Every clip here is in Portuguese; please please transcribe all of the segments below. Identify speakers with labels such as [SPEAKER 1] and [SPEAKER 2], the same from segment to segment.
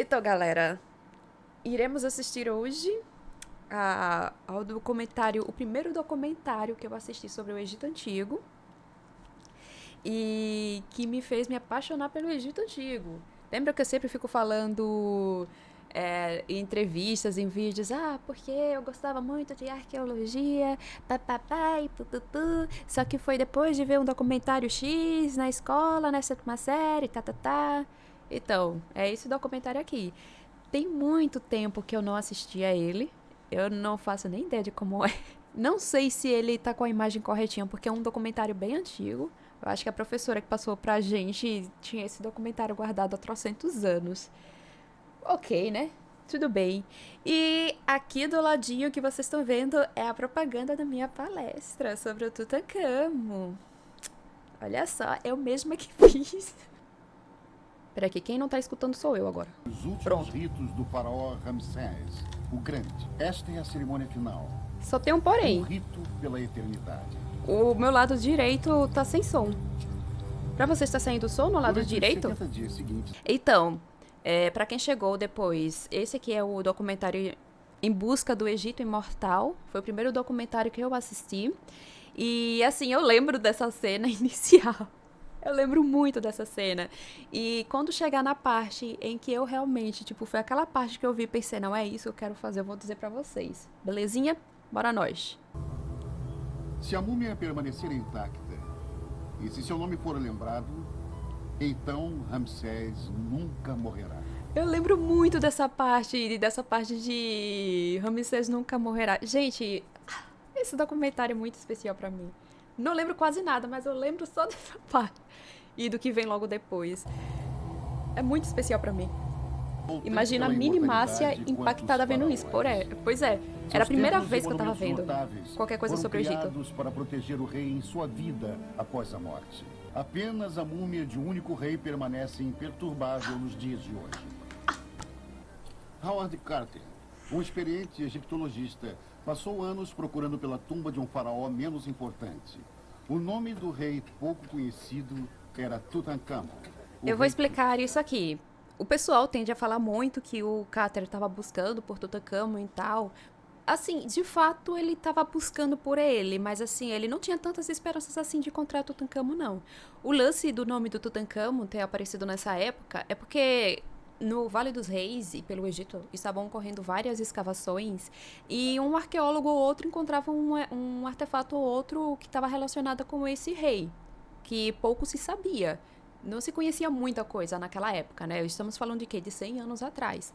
[SPEAKER 1] Então, galera, iremos assistir hoje ao documentário, o primeiro documentário que eu assisti sobre o Egito Antigo e que me fez me apaixonar pelo Egito Antigo. Lembra que eu sempre fico falando em entrevistas, em vídeos, porque eu gostava muito de arqueologia, papapá e pupupu, só que foi depois de ver um documentário X na escola, na sétima série, tá. Então, é esse documentário aqui. Tem muito tempo que eu não assisti a ele. Eu não faço nem ideia de como é. Não sei se ele tá com a imagem corretinha, porque é um documentário bem antigo. Eu acho que a professora que passou pra gente tinha esse documentário guardado há trocentos anos. Ok, né? Tudo bem. E aqui do ladinho que vocês estão vendo é a propaganda da minha palestra sobre o Tutancâmon. Olha só, eu mesma que fiz. Peraí, que quem não tá escutando sou eu agora.
[SPEAKER 2] Os últimos
[SPEAKER 1] Pronto.
[SPEAKER 2] ritos do faraó Ramsés, o Grande. Esta é a cerimônia final.
[SPEAKER 1] Só tem um
[SPEAKER 2] Um
[SPEAKER 1] porém.
[SPEAKER 2] rito pela eternidade.
[SPEAKER 1] O meu lado direito tá sem som. Pra você está saindo som no lado
[SPEAKER 2] Durante os
[SPEAKER 1] direito?
[SPEAKER 2] 70 dias seguintes,
[SPEAKER 1] Então, pra quem chegou depois, esse aqui é o documentário Em Busca do Egito Imortal. Foi o primeiro documentário que eu assisti. E assim, eu lembro dessa cena inicial. Eu lembro muito dessa cena. E quando chegar na parte em que eu realmente, foi aquela parte que eu vi e pensei, não é isso que eu quero fazer, eu vou dizer pra vocês. Belezinha? Bora nós.
[SPEAKER 2] se a múmia permanecer intacta e se seu nome for lembrado, então Ramsés nunca morrerá.
[SPEAKER 1] Eu lembro muito dessa parte de Ramsés nunca morrerá. Gente, esse documentário é muito especial pra mim. Não lembro quase nada, mas eu lembro só dessa parte. E do que vem logo depois. É muito especial pra mim.
[SPEAKER 2] Ou
[SPEAKER 1] Imagina a
[SPEAKER 2] pela
[SPEAKER 1] mini Márcia
[SPEAKER 2] imortalidade
[SPEAKER 1] impactada
[SPEAKER 2] quanto os
[SPEAKER 1] vendo isso.
[SPEAKER 2] faraós.
[SPEAKER 1] Pois é,
[SPEAKER 2] Seus
[SPEAKER 1] era a primeira
[SPEAKER 2] templos e
[SPEAKER 1] vez que eu tava
[SPEAKER 2] monumentos
[SPEAKER 1] vendo
[SPEAKER 2] notáveis
[SPEAKER 1] qualquer coisa
[SPEAKER 2] foram
[SPEAKER 1] sobre o Egito.
[SPEAKER 2] criados para proteger o rei em sua vida após a morte. Apenas a múmia de um único rei permanece imperturbável nos dias de hoje. Howard Carter, um experiente egiptologista, passou anos procurando pela tumba de um faraó menos importante. O nome do rei pouco conhecido era Tutancâmon.
[SPEAKER 1] Eu vou explicar isso aqui. O pessoal tende a falar muito que o Carter estava buscando por Tutancâmon e tal. Assim, de fato, ele estava buscando por ele, mas assim, ele não tinha tantas esperanças assim de encontrar Tutancâmon, não. O lance do nome do Tutancâmon ter aparecido nessa época é porque no Vale dos Reis e pelo Egito estavam ocorrendo várias escavações e um arqueólogo ou outro encontrava um artefato ou outro que estava relacionado com esse rei, que pouco se sabia. Não se conhecia muita coisa naquela época, né? Estamos falando de quê? De 100 anos atrás.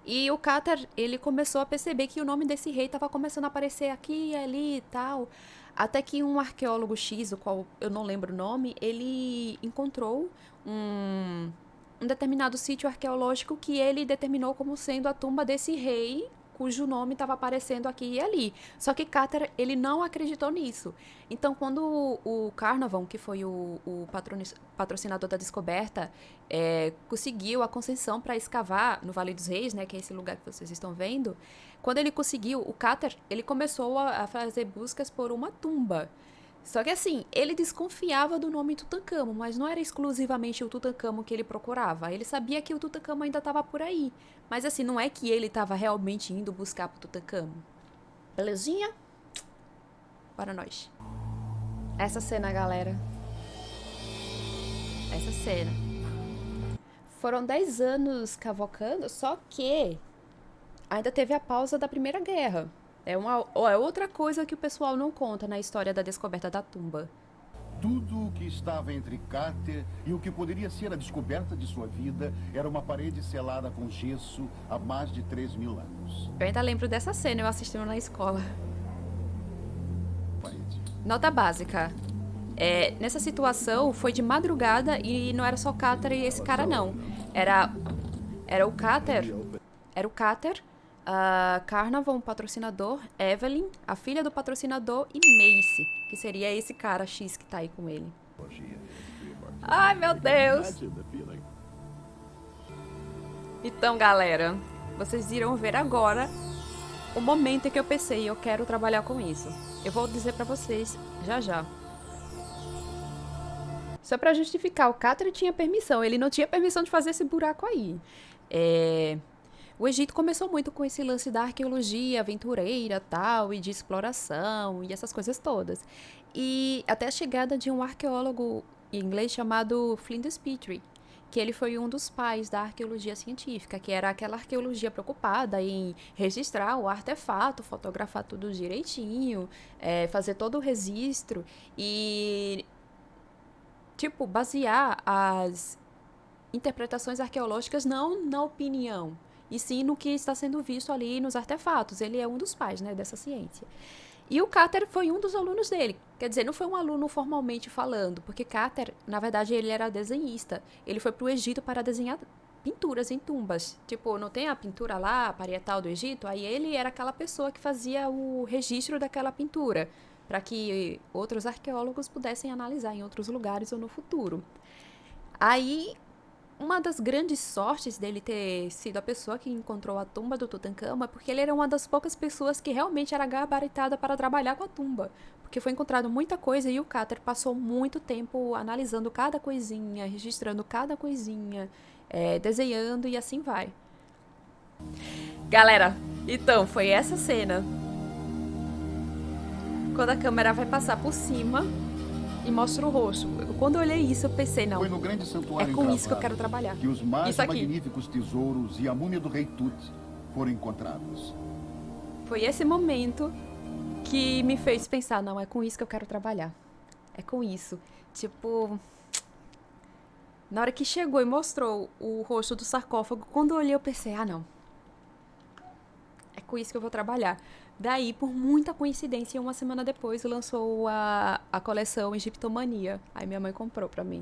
[SPEAKER 1] E o Carter, ele começou a perceber que o nome desse rei estava começando a aparecer aqui e ali e tal. Até que um arqueólogo X, o qual eu não lembro o nome, ele encontrou um determinado sítio arqueológico que ele determinou como sendo a tumba desse rei, cujo nome estava aparecendo aqui e ali. Só que Carter, ele não acreditou nisso. Então, quando o Carnarvon, que foi o patrocinador da descoberta, conseguiu a concessão para escavar no Vale dos Reis, né, que é esse lugar que vocês estão vendo, quando ele conseguiu, o Carter, ele começou a fazer buscas por uma tumba. Só que assim, ele desconfiava do nome Tutancâmon, mas não era exclusivamente o Tutancâmon que ele procurava. Ele sabia que o Tutancâmon ainda estava por aí. Mas assim, não é que ele estava realmente indo buscar pro Tutancâmon. Belezinha? Para nós. Essa cena, galera. Essa cena. Foram 10 anos cavocando, só que ainda teve a pausa da Primeira Guerra. É outra coisa que o pessoal não conta na história da descoberta da tumba.
[SPEAKER 2] Tudo o que estava entre Carter e o que poderia ser a descoberta de sua vida era uma parede selada com gesso há mais de 3.000 anos.
[SPEAKER 1] Eu ainda lembro dessa cena eu assistindo na escola.
[SPEAKER 2] Parede.
[SPEAKER 1] Nota básica. Nessa situação, foi de madrugada e não era só Carter e esse cara, não. Era o Carter. Era o Carter, Carnarvon, patrocinador, Evelyn, a filha do patrocinador, e Mace, que seria esse cara X que tá aí com ele. Ai, meu Deus! Então, galera, vocês irão ver agora o momento em que eu pensei, eu quero trabalhar com isso. Eu vou dizer pra vocês já já. Só pra justificar, o Carter tinha permissão, ele não tinha permissão de fazer esse buraco aí. O Egito começou muito com esse lance da arqueologia aventureira, tal, e de exploração, e essas coisas todas. E até a chegada de um arqueólogo inglês chamado Flinders Petrie, que ele foi um dos pais da arqueologia científica, que era aquela arqueologia preocupada em registrar o artefato, fotografar tudo direitinho, fazer todo o registro e, tipo, basear as interpretações arqueológicas não na opinião, e sim no que está sendo visto ali nos artefatos. Ele é um dos pais, né, dessa ciência. E o Cáter foi um dos alunos dele. Quer dizer, não foi um aluno formalmente falando, porque Cáter, na verdade, ele era desenhista. Ele foi para o Egito para desenhar pinturas em tumbas. Tipo, não tem a pintura lá, parietal do Egito? Aí ele era aquela pessoa que fazia o registro daquela pintura, para que outros arqueólogos pudessem analisar em outros lugares ou no futuro. Aí, uma das grandes sortes dele ter sido a pessoa que encontrou a tumba do Tutancâmon é porque ele era uma das poucas pessoas que realmente era gabaritada para trabalhar com a tumba. Porque foi encontrado muita coisa e o Cáter passou muito tempo analisando cada coisinha, registrando cada coisinha, desenhando e assim vai. Galera, então, foi essa cena. Quando a câmera vai passar por cima e mostra o rosto. Quando eu olhei isso, eu pensei, não,
[SPEAKER 2] Foi no grande santuário
[SPEAKER 1] com isso que eu
[SPEAKER 2] encravado
[SPEAKER 1] quero trabalhar.
[SPEAKER 2] que os mais
[SPEAKER 1] Isso aqui.
[SPEAKER 2] magníficos tesouros e a múmia do rei Tut foram encontrados.
[SPEAKER 1] Foi esse momento que me fez pensar, não, é com isso que eu quero trabalhar. É com isso. Tipo, na hora que chegou e mostrou o rosto do sarcófago, quando eu olhei, eu pensei, não. É com isso que eu vou trabalhar. Daí, por muita coincidência, uma semana depois, lançou a coleção Egiptomania. Aí minha mãe comprou pra mim.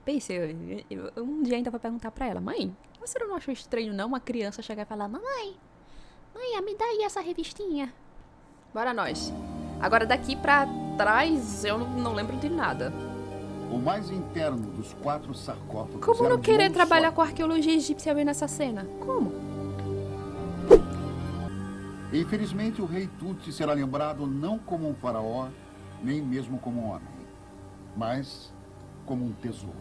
[SPEAKER 1] Pensei, eu um dia ainda vou perguntar pra ela, mãe, você não achou estranho não uma criança chegar e falar, mãe, me dá aí essa revistinha. Bora nós. Agora daqui pra trás, eu não lembro de nada.
[SPEAKER 2] O mais interno dos 4 sarcófagos.
[SPEAKER 1] Como
[SPEAKER 2] era
[SPEAKER 1] não
[SPEAKER 2] de
[SPEAKER 1] querer
[SPEAKER 2] ouro
[SPEAKER 1] trabalhar
[SPEAKER 2] sólido.
[SPEAKER 1] com arqueologia egípcia aí nessa cena? Como?
[SPEAKER 2] Infelizmente, o rei Tut será lembrado não como um faraó, nem mesmo como um homem, mas como um tesouro.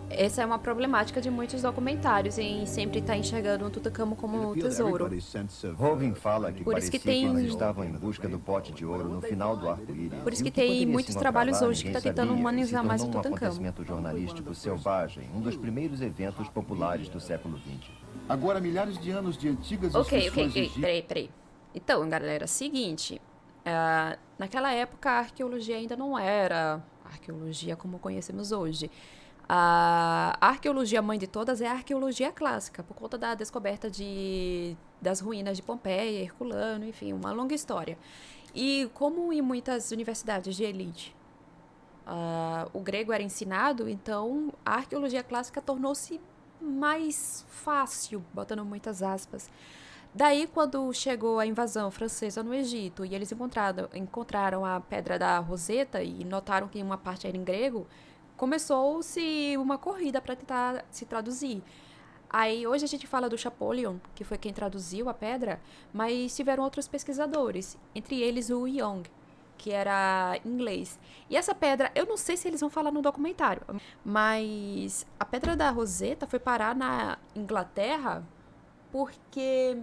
[SPEAKER 1] Essa é uma problemática de muitos documentários, em sempre estar enxergando um Tutancâmon como um tesouro.
[SPEAKER 3] Hogan fala que
[SPEAKER 1] Por isso
[SPEAKER 3] parecia
[SPEAKER 1] que tem-
[SPEAKER 3] eles estavam em busca do pote de ouro no final do arco-íris.
[SPEAKER 1] Por isso
[SPEAKER 3] E
[SPEAKER 1] que
[SPEAKER 3] o
[SPEAKER 1] tem
[SPEAKER 3] poderia
[SPEAKER 1] muitos
[SPEAKER 3] se
[SPEAKER 1] trabalhos
[SPEAKER 3] encontrar lá,
[SPEAKER 1] hoje que
[SPEAKER 3] ninguém
[SPEAKER 1] tá tentando
[SPEAKER 3] sabia, e
[SPEAKER 1] humanizar
[SPEAKER 3] se
[SPEAKER 1] mais o
[SPEAKER 3] tornou um
[SPEAKER 1] Tutancâmon.
[SPEAKER 3] acontecimento jornalístico selvagem, um dos primeiros eventos populares do século XX.
[SPEAKER 2] Agora, milhares de anos de antigas
[SPEAKER 1] Ok,
[SPEAKER 2] inscrições egípcias.
[SPEAKER 1] peraí. Então, galera, seguinte. Naquela época, a arqueologia ainda não era a arqueologia como conhecemos hoje. A arqueologia mãe de todas é a arqueologia clássica, por conta da descoberta das ruínas de Pompeia, Herculano, enfim, uma longa história. E como em muitas universidades de elite, o grego era ensinado, então a arqueologia clássica tornou-se mais fácil, botando muitas aspas. Daí, quando chegou a invasão francesa no Egito e eles encontraram a Pedra da Roseta e notaram que uma parte era em grego, começou-se uma corrida para tentar se traduzir. Aí, hoje a gente fala do Champollion, que foi quem traduziu a pedra, mas tiveram outros pesquisadores, entre eles o Young, que era inglês. E essa pedra, eu não sei se eles vão falar no documentário, mas a Pedra da Roseta foi parar na Inglaterra porque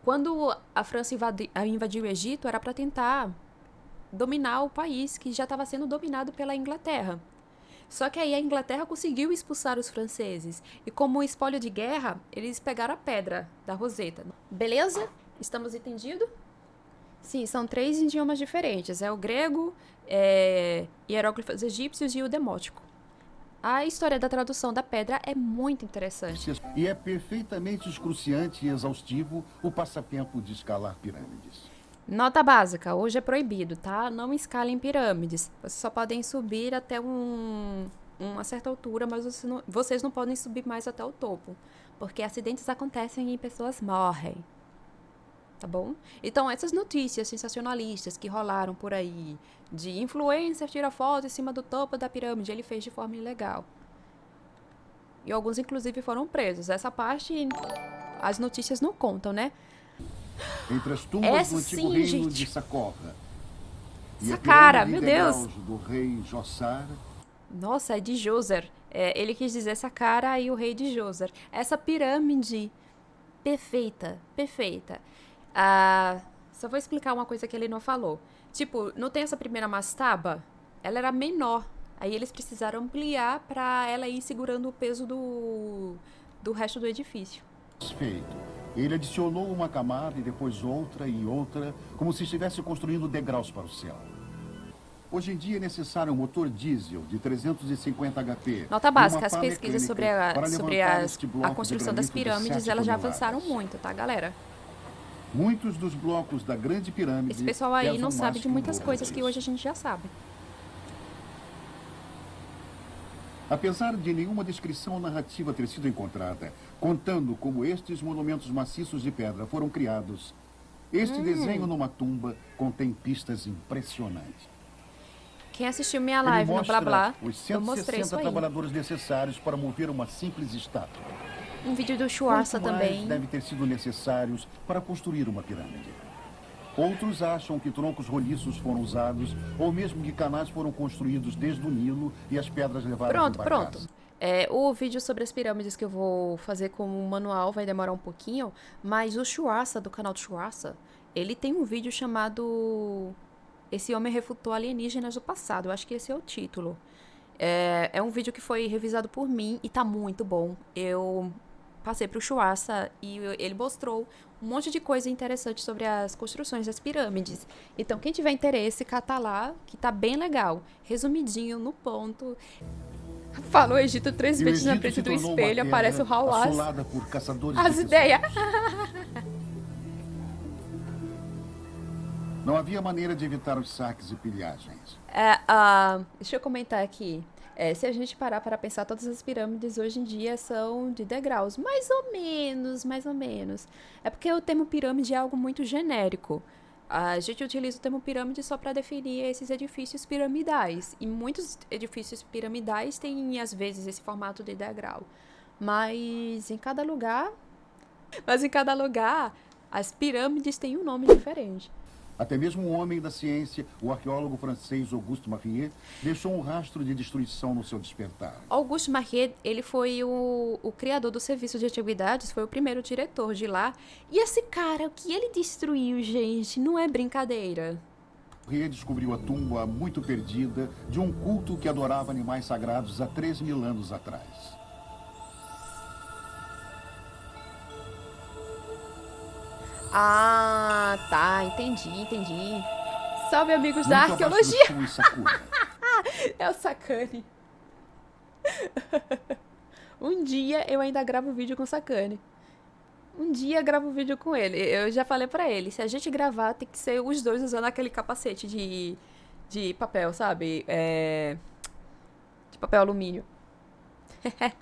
[SPEAKER 1] quando a França invadiu o Egito, era para tentar dominar o país que já estava sendo dominado pela Inglaterra. Só que aí a Inglaterra conseguiu expulsar os franceses. E como espólio de guerra, eles pegaram a Pedra da Roseta. Beleza? Estamos entendidos? Sim, são 3 idiomas diferentes. É o grego, hieróglifos egípcios e o demótico. A história da tradução da pedra é muito interessante.
[SPEAKER 2] E é perfeitamente excruciante e exaustivo o passatempo de escalar pirâmides.
[SPEAKER 1] Nota básica, hoje é proibido, tá? Não escalem pirâmides. Vocês só podem subir até uma certa altura, mas vocês não podem subir mais até o topo. Porque acidentes acontecem e pessoas morrem. Tá bom? Então, essas notícias sensacionalistas que rolaram por aí, de influencer tira foto em cima do topo da pirâmide, ele fez de forma ilegal. E alguns, inclusive, foram presos. Essa parte, as notícias não contam, né?
[SPEAKER 2] Entre as tumbas
[SPEAKER 1] Essa
[SPEAKER 2] do antigo
[SPEAKER 1] sim,
[SPEAKER 2] reino
[SPEAKER 1] gente.
[SPEAKER 2] de Saqqara e a
[SPEAKER 1] Saqqara,
[SPEAKER 2] pirâmide
[SPEAKER 1] meu
[SPEAKER 2] de
[SPEAKER 1] Deus.
[SPEAKER 2] degraus do rei Jossar,
[SPEAKER 1] Nossa, é de Djoser. Ele quis dizer Saqqara e o rei de Djoser. Essa pirâmide perfeita, perfeita. Só vou explicar uma coisa que ele não falou. Tipo, não tem essa primeira mastaba? Ela era menor. Aí eles precisaram ampliar para ela ir segurando o peso do resto do edifício.
[SPEAKER 2] Feito. Ele adicionou uma camada e depois outra e outra, como se estivesse construindo degraus para o céu. Hoje em dia é necessário um motor diesel de 350 HP.
[SPEAKER 1] Nota
[SPEAKER 2] e
[SPEAKER 1] básica,
[SPEAKER 2] uma
[SPEAKER 1] as
[SPEAKER 2] pá
[SPEAKER 1] pesquisas sobre
[SPEAKER 2] mecânica para levantar este
[SPEAKER 1] a
[SPEAKER 2] bloco de
[SPEAKER 1] construção das
[SPEAKER 2] granito de
[SPEAKER 1] pirâmides,
[SPEAKER 2] 7
[SPEAKER 1] elas já
[SPEAKER 2] toneladas.
[SPEAKER 1] avançaram muito, tá, galera?
[SPEAKER 2] Muitos dos blocos da Grande Pirâmide
[SPEAKER 1] Esse pessoal aí
[SPEAKER 2] pesam
[SPEAKER 1] não
[SPEAKER 2] mais
[SPEAKER 1] sabe de
[SPEAKER 2] que um
[SPEAKER 1] muitas
[SPEAKER 2] dobro
[SPEAKER 1] coisas que
[SPEAKER 2] disso.
[SPEAKER 1] hoje a gente já sabe.
[SPEAKER 2] Apesar de nenhuma descrição narrativa ter sido encontrada, contando como estes monumentos maciços de pedra foram criados, este desenho numa tumba contém pistas impressionantes.
[SPEAKER 1] Quem assistiu minha
[SPEAKER 2] Ele
[SPEAKER 1] live no
[SPEAKER 2] mostra
[SPEAKER 1] Blá Blá,
[SPEAKER 2] os
[SPEAKER 1] eu mostrei
[SPEAKER 2] 160
[SPEAKER 1] isso aí.
[SPEAKER 2] trabalhadores necessários para mover uma simples estátua.
[SPEAKER 1] Um vídeo do Schwarza
[SPEAKER 2] Quanto mais
[SPEAKER 1] também.
[SPEAKER 2] devem ter sido necessários para construir uma pirâmide. Outros acham que troncos roliços foram usados, ou mesmo que canais foram construídos desde o Nilo e as pedras levaram de
[SPEAKER 1] Pronto.
[SPEAKER 2] barcaça.
[SPEAKER 1] O vídeo sobre as pirâmides que eu vou fazer como manual vai demorar um pouquinho, mas o Schwarza, do canal do Schwarza, ele tem um vídeo chamado Esse Homem Refutou Alienígenas do Passado. Eu acho que esse é o título. É um vídeo que foi revisado por mim e tá muito bom. Eu passei pro Schwarza e ele mostrou um monte de coisa interessante sobre as construções das pirâmides. Então, quem tiver interesse, cata lá, que tá bem legal. Resumidinho, no ponto. Falou Egito 3
[SPEAKER 2] E o
[SPEAKER 1] vezes na
[SPEAKER 2] Egito
[SPEAKER 1] frente
[SPEAKER 2] se
[SPEAKER 1] do
[SPEAKER 2] tornou uma
[SPEAKER 1] espelho,
[SPEAKER 2] terra
[SPEAKER 1] aparece o Hawass.
[SPEAKER 2] assolada por caçadores
[SPEAKER 1] As
[SPEAKER 2] de
[SPEAKER 1] ideias.
[SPEAKER 2] tesouros. Não havia maneira de evitar os saques e pilhagens.
[SPEAKER 1] Deixa eu comentar aqui. Se a gente parar para pensar, todas as pirâmides hoje em dia são de degraus. Mais ou menos, mais ou menos. É porque o termo pirâmide é algo muito genérico. A gente utiliza o termo pirâmide só para definir esses edifícios piramidais. E muitos edifícios piramidais têm, às vezes, esse formato de degrau. Mas em cada lugar, as pirâmides têm um nome diferente.
[SPEAKER 2] Até mesmo um homem da ciência, o arqueólogo francês Auguste Mariette, deixou um rastro de destruição no seu despertar.
[SPEAKER 1] Auguste Mariette, ele foi o criador do serviço de antiguidades, foi o primeiro diretor de lá. E esse cara, o que ele destruiu, gente, não é brincadeira.
[SPEAKER 2] Mariette descobriu a tumba muito perdida de um culto que adorava animais sagrados há 3.000 anos atrás.
[SPEAKER 1] Ah, tá, entendi. Salve, amigos da
[SPEAKER 2] Muito
[SPEAKER 1] arqueologia!
[SPEAKER 2] abaixo do sul e Sakura.
[SPEAKER 1] É o Sakane. Um dia eu ainda gravo vídeo com o Sakane. Um dia eu gravo vídeo com ele. Eu já falei pra ele, se a gente gravar, tem que ser os dois usando aquele capacete de papel, sabe? De papel alumínio.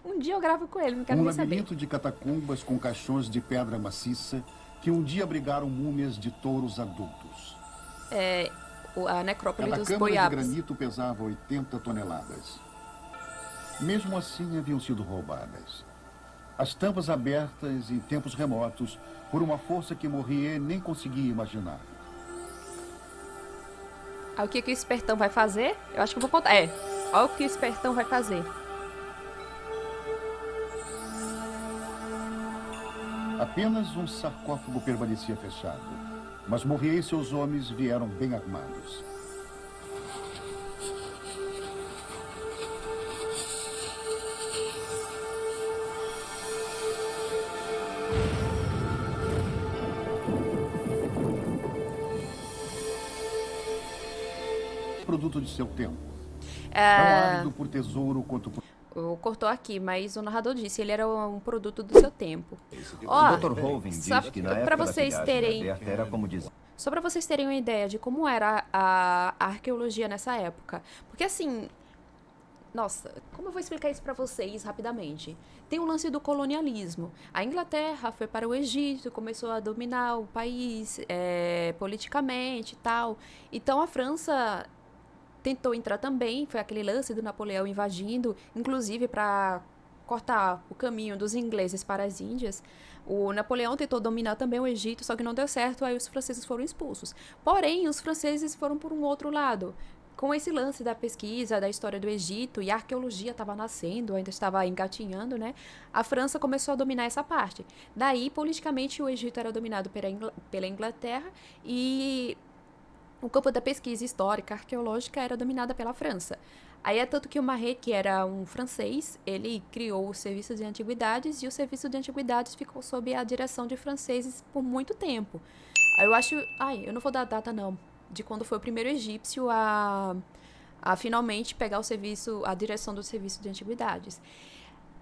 [SPEAKER 1] Um dia eu gravo com ele, não quero
[SPEAKER 2] Um
[SPEAKER 1] nem saber.
[SPEAKER 2] labirinto de catacumbas com caixões de pedra maciça que um dia abrigaram múmias de touros adultos.
[SPEAKER 1] A necrópole
[SPEAKER 2] Cada
[SPEAKER 1] dos
[SPEAKER 2] câmara de
[SPEAKER 1] boiabos.
[SPEAKER 2] granito pesava 80 toneladas. Mesmo assim, haviam sido roubadas. As tampas abertas em tempos remotos por uma força que Morrier nem conseguia imaginar.
[SPEAKER 1] Aí o que o espertão vai fazer? Eu acho que eu vou contar. Olha o que o espertão vai fazer.
[SPEAKER 2] Apenas um sarcófago permanecia fechado, mas Morrier e seus homens vieram bem armados. Produto de seu tempo. Tão ávido por tesouro quanto por...
[SPEAKER 1] Cortou aqui, mas o narrador disse, ele era um produto do seu tempo. Ó,
[SPEAKER 3] O Dr. Hovind diz
[SPEAKER 1] só
[SPEAKER 3] que na
[SPEAKER 1] pra
[SPEAKER 3] época
[SPEAKER 1] vocês
[SPEAKER 3] da cidade
[SPEAKER 1] terem-
[SPEAKER 3] aberta era como diz.
[SPEAKER 1] Só pra vocês terem uma ideia de como era a arqueologia nessa época. Porque assim, nossa, como eu vou explicar isso pra vocês rapidamente? Tem o lance do colonialismo. A Inglaterra foi para o Egito, começou a dominar o país politicamente e tal. Então a França tentou entrar também, foi aquele lance do Napoleão invadindo, inclusive para cortar o caminho dos ingleses para as Índias. O Napoleão tentou dominar também o Egito, só que não deu certo, aí os franceses foram expulsos. Porém, os franceses foram por um outro lado. com esse lance da pesquisa, da história do Egito, e a arqueologia estava nascendo, ainda estava engatinhando, né? A França começou a dominar essa parte. Daí, politicamente, o Egito era dominado pela Inglaterra e o campo da pesquisa histórica, arqueológica, era dominada pela França. Aí é tanto que o Marais, que era um francês, ele criou o Serviço de Antiguidades e o Serviço de Antiguidades ficou sob a direção de franceses por muito tempo. Aí eu acho... Ai, eu não vou dar a data, não, de quando foi o primeiro egípcio a finalmente pegar o serviço, a direção do Serviço de Antiguidades.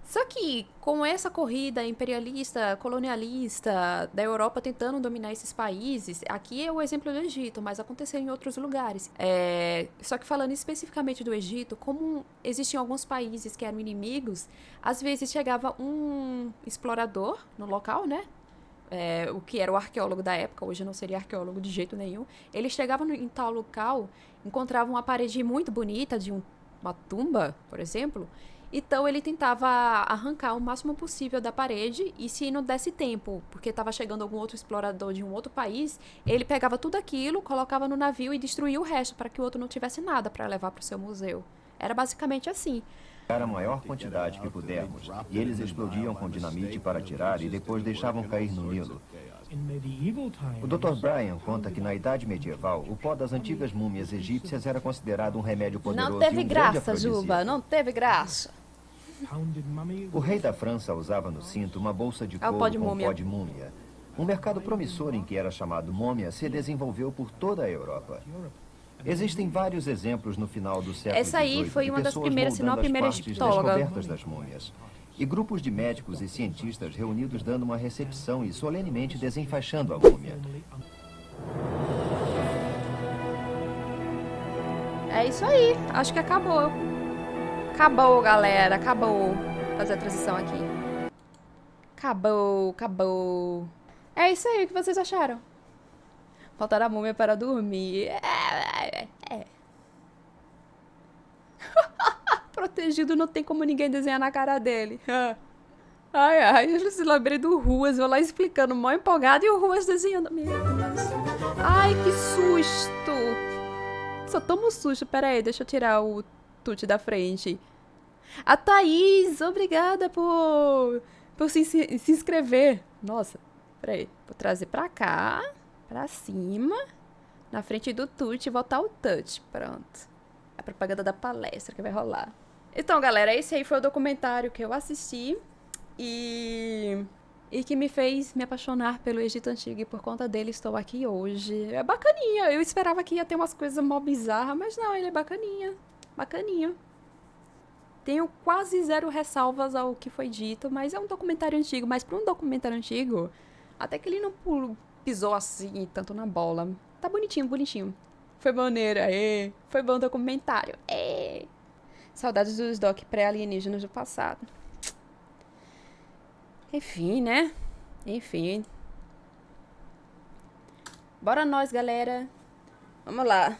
[SPEAKER 1] Só que, com essa corrida imperialista, colonialista da Europa tentando dominar esses países, aqui é o exemplo do Egito, mas aconteceu em outros lugares. Só que falando especificamente do Egito, como existiam alguns países que eram inimigos, às vezes chegava um explorador no local, né? O que era o arqueólogo da época, hoje não seria arqueólogo de jeito nenhum. Ele chegava em tal local, encontrava uma parede muito bonita de uma tumba, por exemplo. Então ele tentava arrancar o máximo possível da parede e se não desse tempo, porque estava chegando algum outro explorador de um outro país, ele pegava tudo aquilo, colocava no navio e destruía o resto para que o outro não tivesse nada para levar para o seu museu. Era basicamente assim.
[SPEAKER 3] A maior quantidade que pudermos, e eles explodiam com dinamite para atirar e depois deixavam cair no Nilo. O Dr. Brian conta que na Idade Medieval, o pó das antigas múmias egípcias era considerado um remédio poderoso.
[SPEAKER 1] Não teve
[SPEAKER 3] e um grande
[SPEAKER 1] graça, Juba, não teve graça.
[SPEAKER 3] O rei da França usava no cinto uma bolsa de couro
[SPEAKER 1] pó de
[SPEAKER 3] com
[SPEAKER 1] múmia.
[SPEAKER 3] pó de múmia. Um mercado promissor em que era chamado múmia se desenvolveu por toda a Europa. Existem vários exemplos no final do século
[SPEAKER 1] Essa aí
[SPEAKER 3] XVIII
[SPEAKER 1] foi
[SPEAKER 3] de
[SPEAKER 1] uma das
[SPEAKER 3] pessoas
[SPEAKER 1] primeiras, se não a
[SPEAKER 3] moldando as
[SPEAKER 1] primeira
[SPEAKER 3] partes
[SPEAKER 1] egiptóloga.
[SPEAKER 3] descobertas das múmias. E grupos de médicos e cientistas reunidos dando uma recepção e solenemente desenfaixando a múmia.
[SPEAKER 1] É isso aí, acho que acabou. Acabou, galera, acabou. Vou fazer a transição aqui. Acabou. É isso aí, o que vocês acharam? Faltar a múmia para dormir. Protegido, não tem como ninguém desenhar na cara dele. Ai, eu se lembrei do Ruas, eu lá explicando, mó empolgado, e o Ruas desenhando. Meu Deus. Ai, que susto. Só tomo susto, peraí, deixa eu tirar o tute da frente. A Thaís, obrigada por se inscrever. Nossa, peraí, vou trazer pra cá, pra cima, na frente do tute e botar o touch, pronto. A propaganda da palestra que vai rolar. Então, galera, esse aí foi o documentário que eu assisti e que me fez me apaixonar pelo Egito Antigo e por conta dele estou aqui hoje. É bacaninha, eu esperava que ia ter umas coisas mó bizarras, mas não, ele é bacaninha. Tenho quase zero ressalvas ao que foi dito, mas é um documentário antigo, mas para um documentário antigo, até que ele não pisou assim, tanto na bola. Tá bonitinho. Foi maneiro, foi bom documentário, Saudades dos doc pré-alienígenas do passado. Enfim, né? Bora nós, galera. Vamos lá.